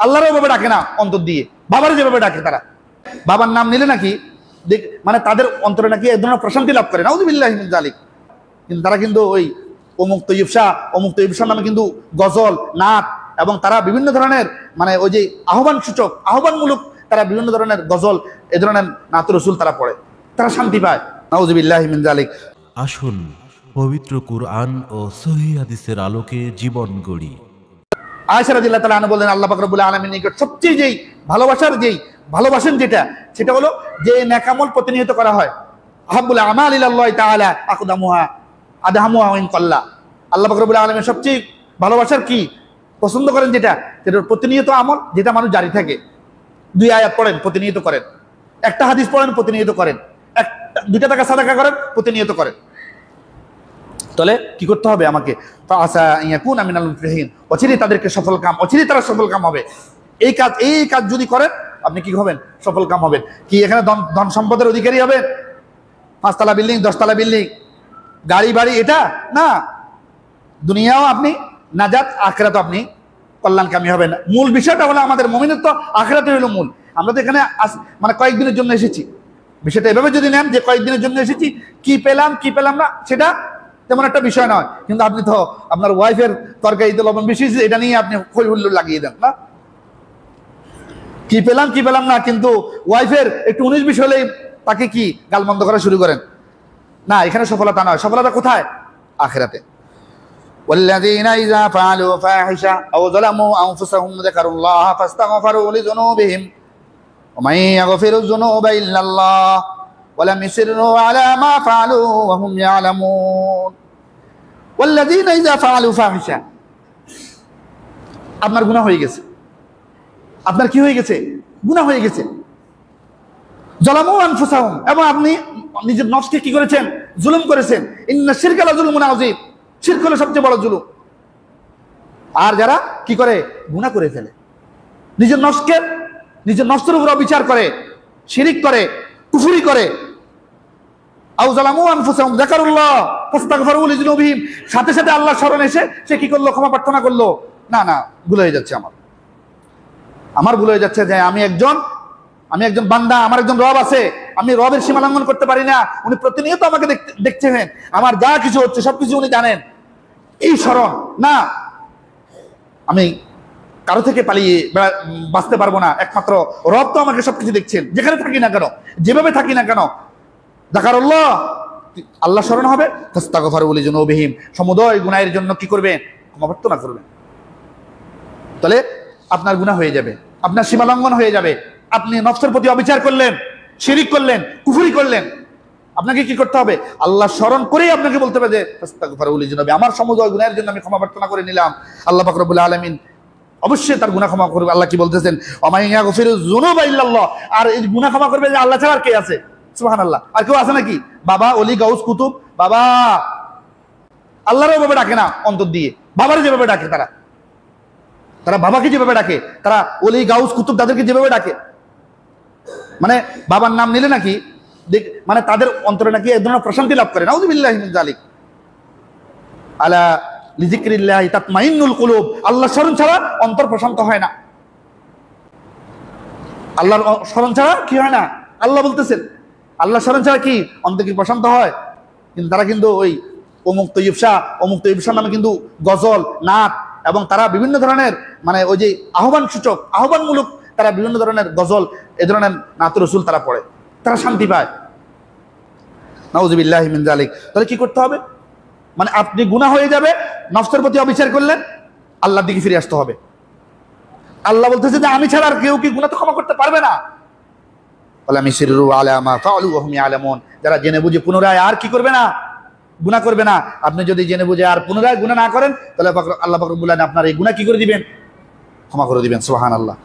আল্লাহর ওইভাবে ডাকে না অন্তর দিয়ে, বাবার যেভাবে ডাকে তারা। বাবার নাম নিলে নাকি মানে তাদের অন্তরে নাকি এক ধরনের প্রশান্তি লাভ করে, নাউযুবিল্লাহি মিন যালিক। কিন্তু তারা কিন্তু ওই অমুক তৈয়ব শাহ, অমুক তৈয়ব শাহ নামে কিন্তু গজল, নাচ এবং তারা বিভিন্ন ধরনের মানে ওই যে আহ্বান সূচক, আহ্বানমূলক তারা বিভিন্ন ধরনের গজল, এ ধরনের নাত রসুল তারা পড়ে, তারা শান্তি পায়, নাউযুবিল্লাহি মিন যালিক। আসুন পবিত্র কুরআন ও সহিহ হাদিসের আলোকে জীবন গড়ি। আয়েশা রাদিয়াল্লাহু তাআলা আনহা বলেন, আল্লাহ পাক রব্বুল আলামিনের নিকট সবচেয়ে যেই ভালোবাসেন সেটা হলো যে নেকামল প্রতিনিয়ত করা হয়। আহাব্বুল আমাল ইলাল্লাহি তাআলা আকদামুহা আদহামুহা ওয়া ইন কাল্লা। আল্লাহ পাক রব্বুল আলামিন সবচেয়ে ভালোবাসার কি পছন্দ করেন যেটা প্রতিনিয়ত আমল, যেটা মানুষ জারি থাকে। 2 আয়াত পড়েন, প্রতিনিয়ত করেন। 1টা হাদিস পড়েন, প্রতিনিয়ত করেন। 2টা টাকা সাদাকা করেন, প্রতিনিয়ত করেন। তাহলে কি করতে হবে আমাকে? ফাআসা ইয়াকুনা মিনাল মুফলিহিন, অচিরেই তাদেরকে অচিরেই তারা সফল কাম হবে। এই কাজ যদি করেন আপনি কি হবেন? সফল কাম হবেন। কি এখানে ধন সম্পদের অধিকারী হবেন? 5 তলা বিল্ডিং, 10 তলা বিল্ডিং, গাড়ি বাড়ি, এটা না। দুনিয়াও আপনি নাজাত, আখিরাতও আপনি কল্যাণকামী হবেন। মূল বিষয়টা হলো আমাদের মুমিনের তো আখিরাতই হলো মূল। আমরা তো এখানে মানে কয়েকদিনের জন্য এসেছি। বিষয়টা এভাবে যদি নেন যে কয়েকদিনের জন্য এসেছি, কি পেলাম না সেটা তেমন একটা বিষয় নয়। কিন্তু আপনি তো আপনার ওয়াইফের তরকারিতে লবণ বেশি, এটা নিয়ে আপনি খই হুল্লোড় লাগিয়ে দেন না। কি পেলাম না, কিন্তু ওয়াইফের একটু 19-20 হলেই তাকে কি গালমন্দ করা শুরু করেন না। এখানে সফলতা নয়, সফলতা কোথায়? আখিরাতে। والذين إذا فعلوا فاحشة أو ظلموا أنفسهم ذكروا الله فاستغفروا لذنوبهم ومن يغفر الذنوب إلا الله ولم يصروا على ما فعلوا وهم يعلمون والذين إذا فعلوا فاحشة। আপনার গুনাহ হয়ে গেছে, আপনার কি হয়ে গেছে? গুনাহ হয়ে গেছে। যালামু আনফুসাহুম, এবং আপনি নিজের নফসকে কি করেছেন? জুলুম করেছেন। ইন্না শিরকা লাযুলমুন আযীম, শিরক হলো সবচেয়ে বড় জুলুম। আর যারা কি করে? গুনাহ করে ফেলে, নিজের নফসের উপর বিচার করে, শিরিক করে, কুফরি করে। আও যালামু আনফুসাহুম যাকারুল্লাহ ফাস্তাগফারু লিযুনুবিহিম, সাথে সাথে আল্লাহ স্মরণ এসে সে কি করলো? ক্ষমা প্রার্থনা করলো। না ভুল হয়ে যাচ্ছে, আমার ভুল হয়ে যাচ্ছে যে আমি একজন বান্দা, আমার একজন রব আছে, আমি রবের সীমা লঙ্ঘন করতে পারি না। উনি প্রতিনিয়ত আমাকে দেখছেন, আমার যা কিছু হচ্ছে সবকিছু উনি জানেন। এই স্মরণ না, আমি কারো থেকে পালিয়ে বাঁচতে পারবো না, একমাত্র রব তো আমাকে সবকিছু দেখছেন, যেখানে থাকি না কেন, যেভাবে থাকি না কেন। যাকারুল্লাহ, আল্লাহ স্মরণ হবে। ফাস্তাগফারু লিযুনুবিহিম, সমুদয় গুনাহের জন্য কি করবেন? ক্ষমা প্রার্থনা করবেন। তাহলে আপনার গুনাহ হয়ে যাবে, আপনার সীমা লঙ্ঘন হয়ে যাবে। আপনি নফসের প্রতি অবিচার করলেন, শিরিক করলেন, কুফরি করলেন। আপনাকে কি করতে হবে? আল্লাহ স্মরণ করেই আপনাকে বলতে হবে যে ফাস্তাগফারু লিযুনুবিহিম, আমার সমুদয় গুনাহের জন্য আমি ক্ষমা প্রার্থনা করে নিলাম। আল্লাহ পাক রব্বুল আলামিন অবশ্যই তার গুনাহ ক্ষমা করবে। আল্লাহ কি বলতেছেন? ওয়া ইয়াগফিরু যুনুবা ইল্লাল্লাহ, আর এই গুনাহ ক্ষমা করবে যে আল্লাহ ছাড়া আর কে আছে? সুবহানাল্লাহ। আর কেউ আছে নাকি? বাবা, ওলি, গাউস, কুতুব, বাবা, আল্লাহর ওইভাবে ডাকে না অন্তর দিয়ে, বাবার যেভাবে ডাকে তারা বাবাকে যেভাবে ডাকে, তারা ওলি, গাউস, কুতুব তাদেরকে যেভাবে ডাকে, মানে বাবার নাম নিলে নাকি মানে তাদের অন্তরে নাকি এক ধরনের প্রশান্তি লাভ করে, নাউযুবিল্লাহি মিন যালিক। আলা লিযিকরিল্লাহি তাতমাইন্নুল কুলুব, আল্লাহ স্মরণ ছাড়া অন্তর প্রশান্ত হয় না। আল্লাহর স্মরণ ছাড়া কি হয় না? আল্লাহ বলতেছেন আল্লাহ স্মরণ ছাড়া কি অন্তর কি প্রশান্ত হয়? কিন্তু তারা কিন্তু ওই অমুক তৈয়ব শাহ নামে কিন্তু গজল, নাচ এবং তারা বিভিন্ন ধরনের মানে ওই যে আহ্বান সূচক, আহ্বানমূলক তারা বিভিন্ন ধরনের গজল, এ ধরনের নাত রসুল তারা পড়ে, তারা শান্তি পায়, নাউযুবিল্লাহি মিন যালিক। তাহলে কি করতে হবে? মানে আপনি গুনাহ হয়ে যাবে, নফসের প্রতি অবিচার করলেন, আল্লাহর দিকে ফিরে আসতে হবে। আল্লাহ বলতেছে যে আমি ছাড়া আর কেউ কি গুনাহ তো ক্ষমা করতে পারবে না। ওয়ালাম ইসিরু আলা মা ফাআলু ওয়া হুম ইয়ালামুন, যারা জেনে বুঝে পুনরায় আর কি করবে না? গুনাহ করবে না। আপনি যদি জেনে বুঝে আর পুনরায় গুনাহ না করেন, তাহলে আল্লাহ পাক রব্বুল আলামিন আপনার এই গুনাহ কি করে দিবেন? ক্ষমা করে দিবেন। সুবহানাল্লাহ।